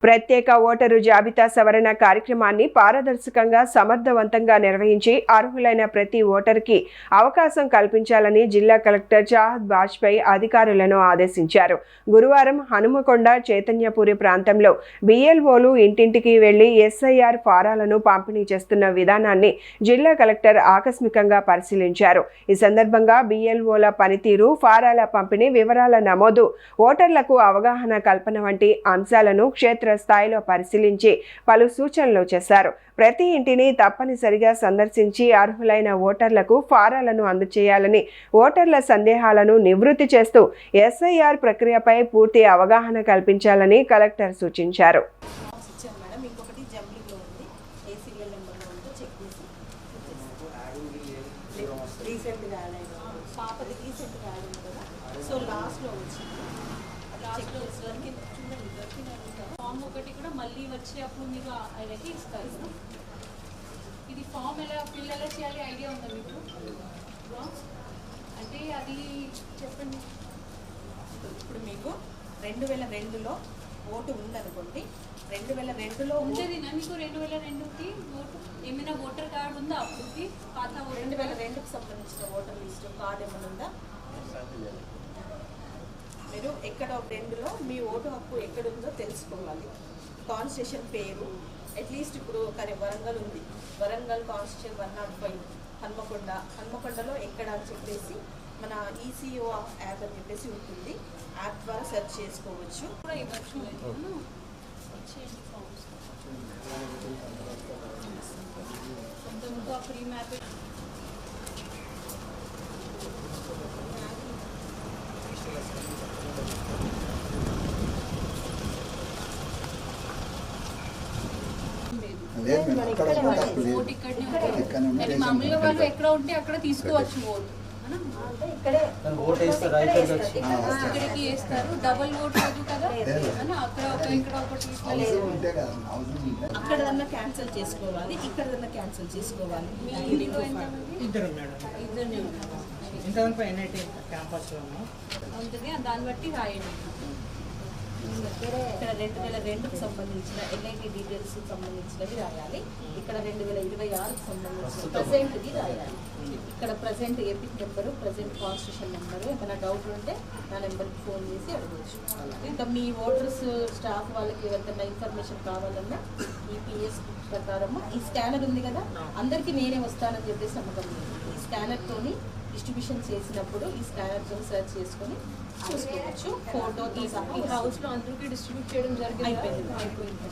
ప్రత్యేక ఓటరు జాబితా సవరణ కార్యక్రమాన్ని పారదర్శకంగా సమర్థవంతంగా నిర్వహించి అర్హులైన ప్రతి ఓటరుకి అవకాశం కల్పించాలని జిల్లా కలెక్టర్ చాహద్ బాజ్పేయి అధికారులను ఆదేశించారు. గురువారం హనుమకొండ చైతన్యపురి ప్రాంతంలో బిఎల్ఓలు ఇంటింటికి వెళ్లి ఎస్ఐఆర్ ఫారాలను పంపిణీ చేస్తున్న విధానాన్ని జిల్లా కలెక్టర్ ఆకస్మికంగా పరిశీలించారు. ఈ సందర్భంగా బిఎల్ఓల పనితీరు, ఫారాల పంపిణీ, వివరాల నమోదు, ఓటర్లకు అవగాహన కల్పన వంటి అంశాలను క్షేత్ర స్థాయిలో పరిశీలించి పలు సూచనలు చేశారు. ప్రతి ఇంటిని తప్పనిసరిగా సందర్శించి అర్హులైన ఓటర్లకు ఫారాలను అందజేయాలని, ఓటర్ల సందేహాలను నివృత్తి చేస్తూ ఎస్ఐఆర్ ప్రక్రియపై పూర్తి అవగాహన కల్పించాలని కలెక్టర్ సూచించారు. ఫామ్ ఒకటి కూడా మళ్ళీ వచ్చి అప్పుడు మీరు ఆయనకి ఇస్తారు. ఇది ఫామ్ ఫిల్ ఎలా చేయాలి ఐడియా ఉందా మీకు? అంటే అది చెప్పండి. ఇప్పుడు మీకు 2002లో ఓటు ఉందనుకోండి. 2002లో ఉంటుంది నా మీకు 2002కి ఓటు ఏమైనా ఓటర్ కార్డు ఉందా? అప్పటికి పాత 2002కి సంబంధించిన ఓటర్ లిస్ట్ కార్డు ఏమైనా ఉందా? మీరు ఎక్కడ 2లో మీ ఓటు హక్కు ఎక్కడుందో తెలుసుకోవాలి. కాన్స్టిట్యూషన్ పేరు అట్లీస్ట్ ఇప్పుడు వరంగల్ ఉంది, వరంగల్ కాన్స్టిట్యూషన్ 105, హన్మకొండలో ఎక్కడ అని చెప్పేసి మన ఈసీఓ యాప్ అని చెప్పేసి ఉంటుంది. యాప్ ద్వారా సెర్చ్ చేసుకోవచ్చు. కూడా ఇవ్వచ్చు. కొంత ఫ్రీ మ్యాప్ మామూలుగా వాళ్ళు ఎక్కడ ఉంటే అక్కడ తీసుకోవచ్చు ఓటు. ఇక్కడికి వేస్తారు. డబుల్ ఓటు లేదు కదా, అక్కడ ఒక ఇక్కడ ఒకటి అక్కడ క్యాన్సిల్ చేసుకోవాలి, ఇక్కడ క్యాన్సిల్ చేసుకోవాలి. ఉంటుంది, దాన్ని బట్టి రాయండి. ఇక్కడ 2002కి సంబంధించిన ఎన్ఐటి డీటెయిల్స్ సంబంధించినవి రాయాలి. ఇక్కడ 2026కి సంబంధించిన ప్రజెంట్ది రాయాలి. ఇక్కడ present epic number, present constitution number. ఏమైనా డౌట్ ఉంటే నా నెంబర్కి ఫోన్ చేసి అడగవచ్చు. ఇంకా మీ ఓటర్స్ స్టాఫ్ వాళ్ళకి ఎవరికైనా ఇన్ఫర్మేషన్ కావాలన్నా ఈ పిఎస్ ప్రకారము ఈ స్కానర్ ఉంది కదా, అందరికీ నేనే వస్తానని చెప్పేసి నమ్మకం లేదు. ఈ స్కానర్తోని డిస్ట్రిబ్యూషన్ చేసినప్పుడు ఈ స్కానర్తో సెర్చ్ చేసుకొని చూసుకోవచ్చు. ఫోటో ఈ హౌస్లో అందరికీ డిస్ట్రిబ్యూట్ చేయడం జరిగింది, అయిపోయింది.